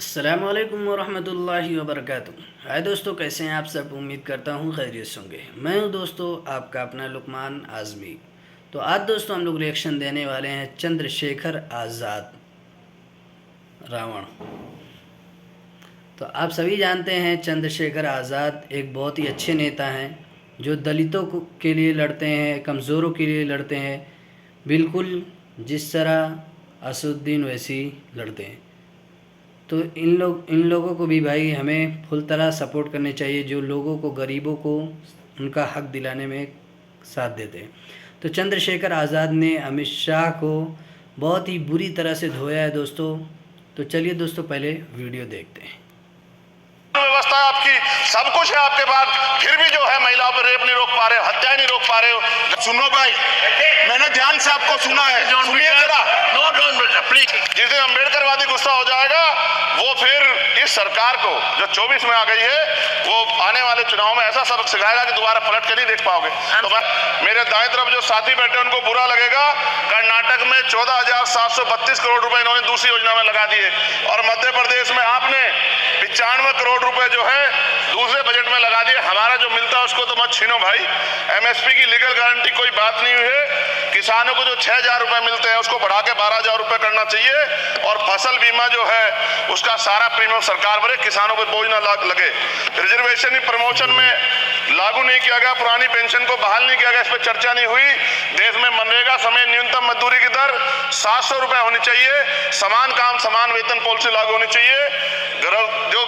अस्सलामुअलैकुम वरहमतुल्लाहि वबरकातुहू। हाय दोस्तों, कैसे हैं आप सब। उम्मीद करता हूँ खैरियत से होंगे। मैं हूँ दोस्तों आपका अपना लुकमान आज़मी। तो आज दोस्तों हम लोग रिएक्शन देने वाले हैं चंद्रशेखर आज़ाद रावण। तो आप सभी जानते हैं चंद्रशेखर आज़ाद एक बहुत ही अच्छे नेता हैं जो दलितों के लिए लड़ते हैं, कमज़ोरों के लिए लड़ते हैं, बिल्कुल जिस तरह असदुद्दीन वैसी लड़ते हैं। तो इन लोगों को भी भाई हमें फुल तरह सपोर्ट करने चाहिए, जो लोगों को, गरीबों को उनका हक दिलाने में साथ देते हैं। तो चंद्रशेखर आज़ाद ने अमित शाह को बहुत ही बुरी तरह से धोया है दोस्तों। तो चलिए दोस्तों पहले वीडियो देखते हैं। व्यवस्था आपकी सब कुछ है आपके पास, फिर भी जो है महिलाओं पर रेप नहीं रोक पा रहे हो, हत्या नहीं रोक पा रहे हो। सुनो भाई, मैंने ध्यान से आपको सुना है, सुनिए जरा। प्लीज, जिस दिन अम्बेडकरवादी गुस्सा हो जाएगा वो फिर इस सरकार को जो 24 में आ गई है, वो आने वाले चुनाव में ऐसा सबक सिखाएगा कि दोबारा पलट के नहीं देख पाओगे। तो मेरे दाएं तरफ जो साथी बैठे उनको बुरा लगेगा। कर्नाटक में 14,732 करोड़ रुपए इन्होंने दूसरी योजना में लगा दिए, और मध्य प्रदेश में आपने 95 करोड़ रुपए जो है दूसरे बजट में लगा दिए। हमारा जो मिलता है उसको तो मत छीनो भाई। एमएसपी की लीगल गारंटी कोई बात नहीं हुई है। किसानों को जो 6,000 रुपए मिलते हैं उसको बढ़ा के 12,000 रुपए करना चाहिए, और फसल बीमा जो है उसका सारा प्रीमियम सरकार भरे, किसानों पर बोझ ना लगे। रिजर्वेशन प्रमोशन में लागू नहीं किया गया, पुरानी पेंशन को बहाल नहीं किया गया, इस पर चर्चा नहीं हुई। देश में मनरेगा समेत न्यूनतम मजदूरी की दर 700 रुपए होनी चाहिए। समान काम समान वेतन पॉलिसी लागू होनी चाहिए। जो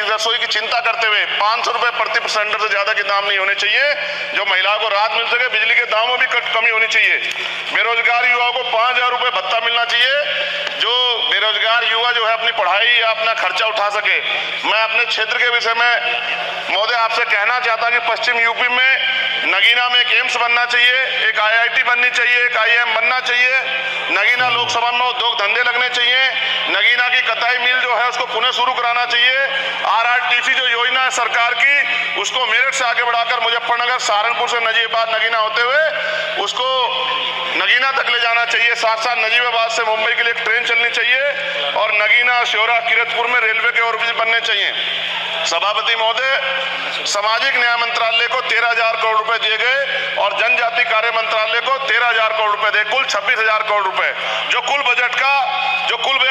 रसोई की चिंता करते हुए 500 रुपए प्रति सिलेंडर से ज्यादा के दाम नहीं होने चाहिए, जो महिलाओं को राहत मिल सके। बिजली के दामों में भी कमी होनी चाहिए। बेरोजगार युवाओं को 5,000 रुपए भत्ता मिलना चाहिए, जो बेरोजगार युवा जो है अपनी पढ़ाई या अपना खर्चा उठा सके। मैं अपने क्षेत्र के विषय में महोदय आपसे कहना चाहता हूं कि पश्चिम यूपी में नगीना में एक एम्स बनना चाहिए, एक IIT बननी चाहिए, एक IIM बनना चाहिए। नगीना लोकसभा में उद्योग धंधे लगने चाहिए। नगीना की कताई मिल जो है उसको पुनः शुरू कराना चाहिए। RRTC जो योजना है सरकार की, उसको मेरठ से आगे बढ़ाकर मुजफ्फरनगर, सहारनपुर से नजीबाबाद नगीना होते हुए उसको नगीना तक ले जाना चाहिए। साथ साथ नजीबाबाद से मुंबई के लिए एक ट्रेन चलनी चाहिए, और नगीना, श्योरा, किरतपुर में रेलवे के ओवरब्रिज बनने चाहिए। सभापति महोदय, सामाजिक न्याय मंत्रालय को 13,000 करोड़ रुपए दिए गए, और जनजाति कार्य मंत्रालय को 13,000 करोड़ रुपए दिए, कुल 26,000 करोड़ रुपए, जो कुल बजट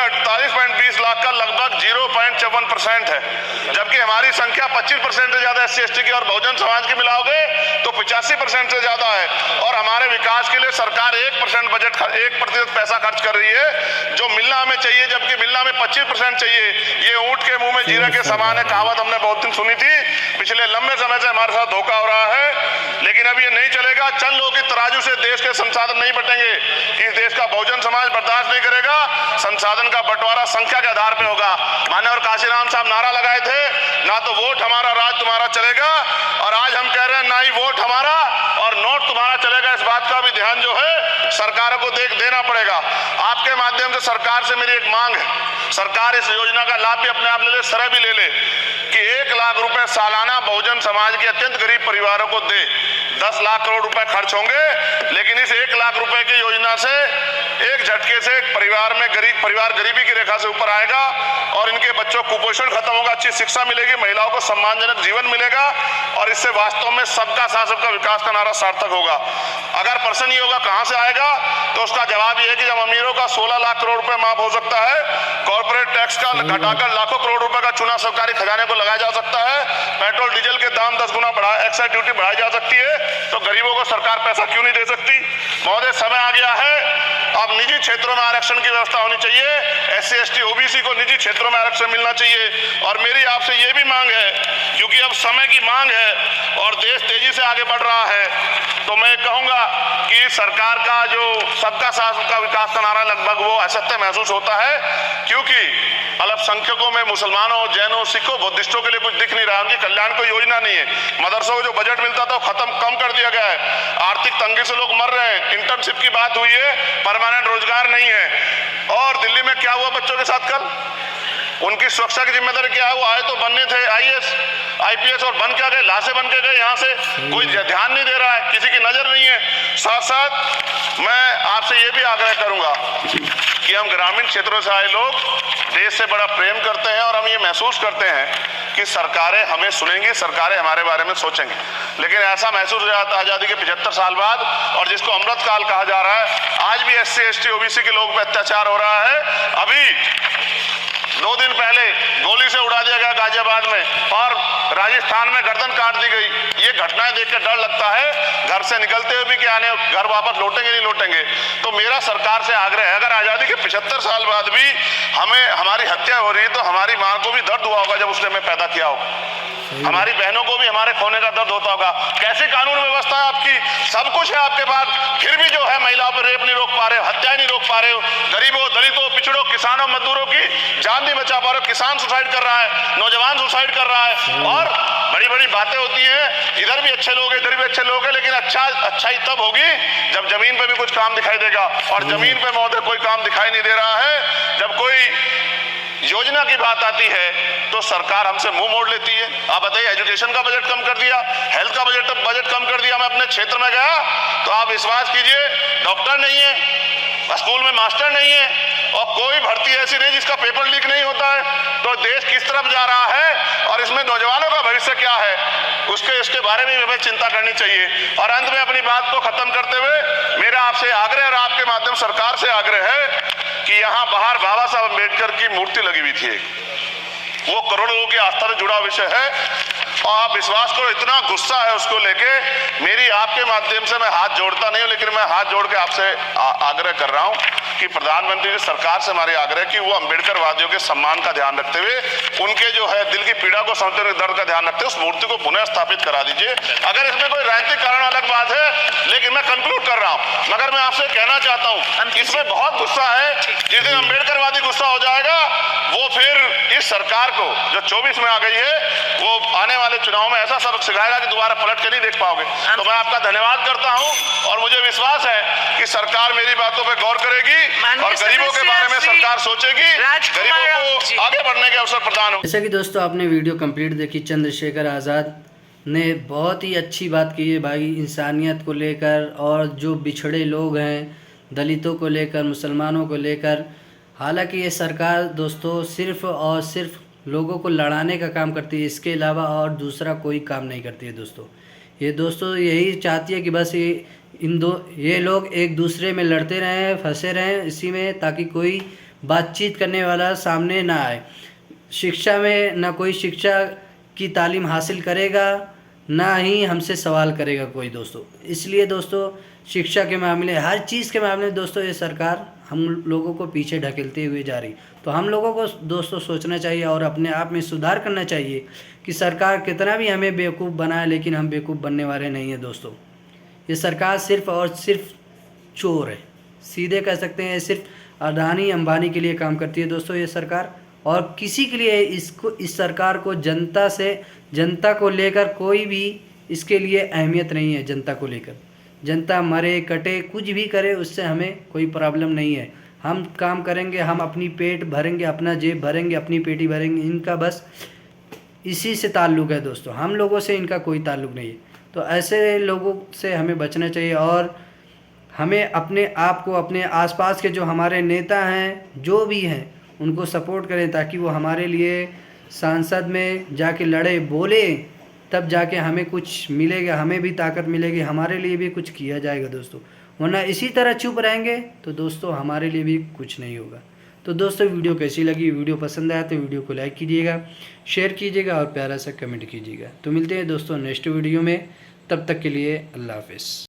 48.20 लाख का लगभग 0.54% है। जबकि हमारी संख्या 25% से ज्यादा SC ST की और बहुजन समाज की मिलाओगे तो 85% से ज्यादा है। और हमारे विकास के लिए सरकार 1% बजट 1% पैसा खर्च कर रही है, जो मिलना हमें चाहिए, जबकि मिलना हमें 25% चाहिए। ये ऊंट के मुंह में जीरा के समान है, कहावत हमने बहुत दिन सुनी थी। पिछले लंबे समय से हमारे साथ धोखा हो रहा है, लेकिन अब ये नहीं चलेगा। चंद लोगों की तराजू से देश के संसाधन नहीं बटेंगे। इस देश का बहुजन समाज बर्दाश्त नहीं करेगा। संसाधन का बंटवारा संख्या के आधार पे होगा। माननीय काशीराम साहब नारा लगाए थे, ना तो वोट हमारा राज तुम्हारा चलेगा, और आज हम कह रहे हैं ना ही वोट हमारा और नोट तुम्हारा चलेगा। इस बात का भी ध्यान जो है सरकारों को देना पड़ेगा। आपके माध्यम से सरकार से मेरी एक मांग है, सरकार इस योजना का लाभ भी अपने आप ले ले, सरह भी ले ले, कि 1 लाख रुपए सालाना बहुजन समाज के अत्यंत गरीब परिवारों को दे। 10 लाख करोड़ रुपए खर्च होंगे, लेकिन इस 1 लाख रुपए की योजना से एक झटके से परिवार गरीबी की रेखा से ऊपर आएगा, और इनके बच्चों को कुपोषण खत्म होगा, अच्छी शिक्षा मिलेगी, महिलाओं को सम्मानजनक जीवन मिलेगा, और इससे वास्तव में सबका साथ सबका विकास का नारा सार्थक होगा। अगर प्रश्न ये होगा कहां से आएगा, तो उसका जवाब ये है कि जब अमीरों का 16 लाख करोड़ रुपए माफ हो सकता है, कॉर्पोरेट टैक्स का घटाकर लाखों करोड़ रुपए का चुना सरकारी खजाने को लगाया जा सकता है, पेट्रोल डीजल के दाम 10 गुना एक्साइज ड्यूटी बढ़ाई जा सकती है, तो गरीबों को सरकार पैसा क्यों नहीं दे सकती। महोदय, समय आ गया है, अब निजी क्षेत्रों में आरक्षण की व्यवस्था होनी चाहिए। SC ST OBC को निजी क्षेत्रों में आरक्षण मिलना चाहिए। और मेरी आपसे ये भी मांग है, क्योंकि अब समय की मांग है और देश तेजी से आगे बढ़ रहा है, तो मैं कहूंगा कि सरकार का जो सबका साथ सबका विकास का नारा लगभग वो असत्य महसूस होता है, क्योंकि अल्पसंख्यकों में मुसलमानों, जैनों, सिखों, बुद्धिस्टों के लिए कुछ दिख नहीं रहा, उनकी कल्याण कोई योजना नहीं है। मदरसों को जो बजट मिलता था वो कम कर दिया गया है। आर्थिक तंगी से लोग मर रहे हैं। इंटर्नशिप की बात हुई है, परमानेंट रोजगार नहीं है। और दिल्ली में क्या हुआ बच्चों के साथ कल, उनकी सुरक्षा की जिम्मेदारी क्या है? वो आए तो बनने थे IAS IPS, और बन क्या गए, लाशें बन के गए। यहाँ से कोई ध्यान नहीं दे रहा है, किसी की नजर नहीं है। साथ साथ मैं आपसे ये भी आग्रह करूंगा कि हम ग्रामीण क्षेत्रों से आए लोग देश से बड़ा प्रेम करते हैं और हम ये महसूस करते हैं कि सरकारें हमें सुनेंगी, सरकारें हमारे बारे में सोचेंगी। लेकिन ऐसा महसूस हो जाता है आज़ादी के 75 साल बाद, और जिसको अमृत काल कहा जा रहा है, आज भी SC ST OBC के लोग पे अत्याचार हो रहा है। अभी 2 दिन पहले गोली से उड़ा दिया गया गाजियाबाद में, और राजस्थान में गर्दन काट दी गई। ये घटनाएं देख के डर लगता है घर से निकलते हुए भी कि आने घर वापस लौटेंगे नहीं लौटेंगे। तो मेरा सरकार से आग्रह है, अगर आज़ादी के 75 साल बाद भी हमें हमारी हत्या हो रही है तो हमारी माँ को भी दर्द हुआ होगा जब उसने हमें पैदा किया होगा, हमारी बहनों को भी हमारे खोने का दर्द होता होगा। कैसी कानून व्यवस्था है आपकी, सब कुछ है आपके पास, फिर भी जो है महिलाओं पर रेप नहीं रोक पा रहे हो, हत्याएं नहीं रोक पा रहे हो, गरीबों, दलितों, पिछड़ों, किसानों, मजदूरों की जान नहीं बचा पा रहे हो। किसान सुसाइड कर रहा है, नौजवान सुसाइड कर रहा है, और बड़ी बड़ी बातें होती हैं, इधर भी अच्छे लोग हैं, इधर भी अच्छे लोग हैं, लेकिन अच्छाई तब होगी जब जमीन पे भी कुछ काम दिखाई देगा। और जमीन पे महोदय कोई काम दिखाई नहीं दे रहा है। जब कोई योजना की बात आती है तो सरकार हमसे मुंह मोड़ लेती है। आप बताइए, एजुकेशन का बजट कम कर दिया, हेल्थ का बजट कम कर दिया। मैं अपने क्षेत्र में गया तो आप विश्वास कीजिए, डॉक्टर नहीं है, स्कूल में मास्टर नहीं है, और कोई भर्ती ऐसी नहीं जिसका पेपर लीक नहीं होता है। तो देश किस तरफ जा रहा है और इसमें नौजवानों का भविष्य क्या है, इसके बारे में हमें चिंता करनी चाहिए। और अंत में अपनी बात को खत्म करते हुए मेरा आपसे आग्रह और आपके माध्यम सरकार से आग्रह है कि यहाँ बाहर बाबा साहब अम्बेडकर की मूर्ति लगी हुई थी, वो करोड़ों लोगों की आस्था से जुड़ा विषय है, और आप विश्वास करो इतना गुस्सा है उसको लेके। मेरी आपके माध्यम से मैं हाथ जोड़ता नहीं हूं, लेकिन मैं हाथ जोड़ के आपसे आग्रह कर रहा हूं कि प्रधानमंत्री जी, सरकार से हमारी आग्रह कि वो अम्बेडकर वादियों के सम्मान का ध्यान रखते हुए, उनके जो है दिल की पीड़ा को समझते हुए, दर्द का ध्यान रखते हुए उस मूर्ति को पुनः स्थापित करा दीजिए। अगर इसमें कोई राजनीतिक कारण अलग बात है, लेकिन मैं कंक्लूड कर रहा हूं, मगर मैं आपसे कहना चाहता हूं इसमें बहुत गुस्सा है। जिस दिन अम्बेडकरवादी गुस्सा हो जाएगा, वो फिर इस सरकार को जो 24 में आ गई है, वो आने वाले चुनाव में ऐसा सबक सिखाएगा कि दोबारा पलट के नहीं देख पाओगे। तो मैं आपका धन्यवाद करता हूं, और मुझे विश्वास है कि सरकार मेरी बातों पर गौर करेगी और गरीबों के बारे में सरकार सोचेगी, गरीबों को आगे बढ़ने के अवसर प्रदान हो। जैसा कि दोस्तों आपने वीडियो कंप्लीट देखी, चंद्रशेखर आज़ाद ने बहुत ही अच्छी बात की है भाई, इंसानियत को लेकर, और जो बिछड़े लोग हैं, दलितों को लेकर, मुसलमानों को लेकर। हालांकि ये सरकार दोस्तों सिर्फ़ और सिर्फ लोगों को लड़ाने का काम करती है, इसके अलावा और दूसरा कोई काम नहीं करती है दोस्तों। ये दोस्तों यही चाहती है कि बस ये लोग एक दूसरे में लड़ते रहें, फंसे रहें इसी में, ताकि कोई बातचीत करने वाला सामने ना आए। शिक्षा में ना कोई शिक्षा की तालीम हासिल करेगा, ना ही हमसे सवाल करेगा कोई दोस्तों। इसलिए दोस्तों शिक्षा के मामले, हर चीज़ के मामले दोस्तों ये सरकार हम लोगों को पीछे ढकेलते हुए जा रही। तो हम लोगों को दोस्तों सोचना चाहिए और अपने आप में सुधार करना चाहिए कि सरकार कितना भी हमें बेवकूफ़ बनाए, लेकिन हम बेवकूफ़ बनने वाले नहीं हैं दोस्तों। ये सरकार सिर्फ़ और सिर्फ चोर है, सीधे कह सकते हैं सिर्फ अडानी अंबानी के लिए काम करती है दोस्तों ये सरकार, और किसी के लिए इस सरकार को जनता को लेकर कोई भी इसके लिए अहमियत नहीं है। जनता को लेकर, जनता मरे कटे कुछ भी करे उससे हमें कोई प्रॉब्लम नहीं है। हम काम करेंगे, हम अपनी पेट भरेंगे, अपना जेब भरेंगे, अपनी पेटी भरेंगे, इनका बस इसी से ताल्लुक़ है दोस्तों, हम लोगों से इनका कोई ताल्लुक़ नहीं है। तो ऐसे लोगों से हमें बचना चाहिए, और हमें अपने आप को, अपने आसपास के जो हमारे नेता हैं, जो भी हैं, उनको सपोर्ट करें ताकि वो हमारे लिए संसद में जाके लड़े, बोले, तब जाके हमें कुछ मिलेगा, हमें भी ताकत मिलेगी, हमारे लिए भी कुछ किया जाएगा दोस्तों। वरना इसी तरह चुप रहेंगे तो दोस्तों हमारे लिए भी कुछ नहीं होगा। तो दोस्तों वीडियो कैसी लगी, वीडियो पसंद आया तो वीडियो को लाइक कीजिएगा, शेयर कीजिएगा और प्यारा सा कमेंट कीजिएगा। तो मिलते हैं दोस्तों नेक्स्ट वीडियो में, तब तक के लिए अल्लाह हाफ़िज़।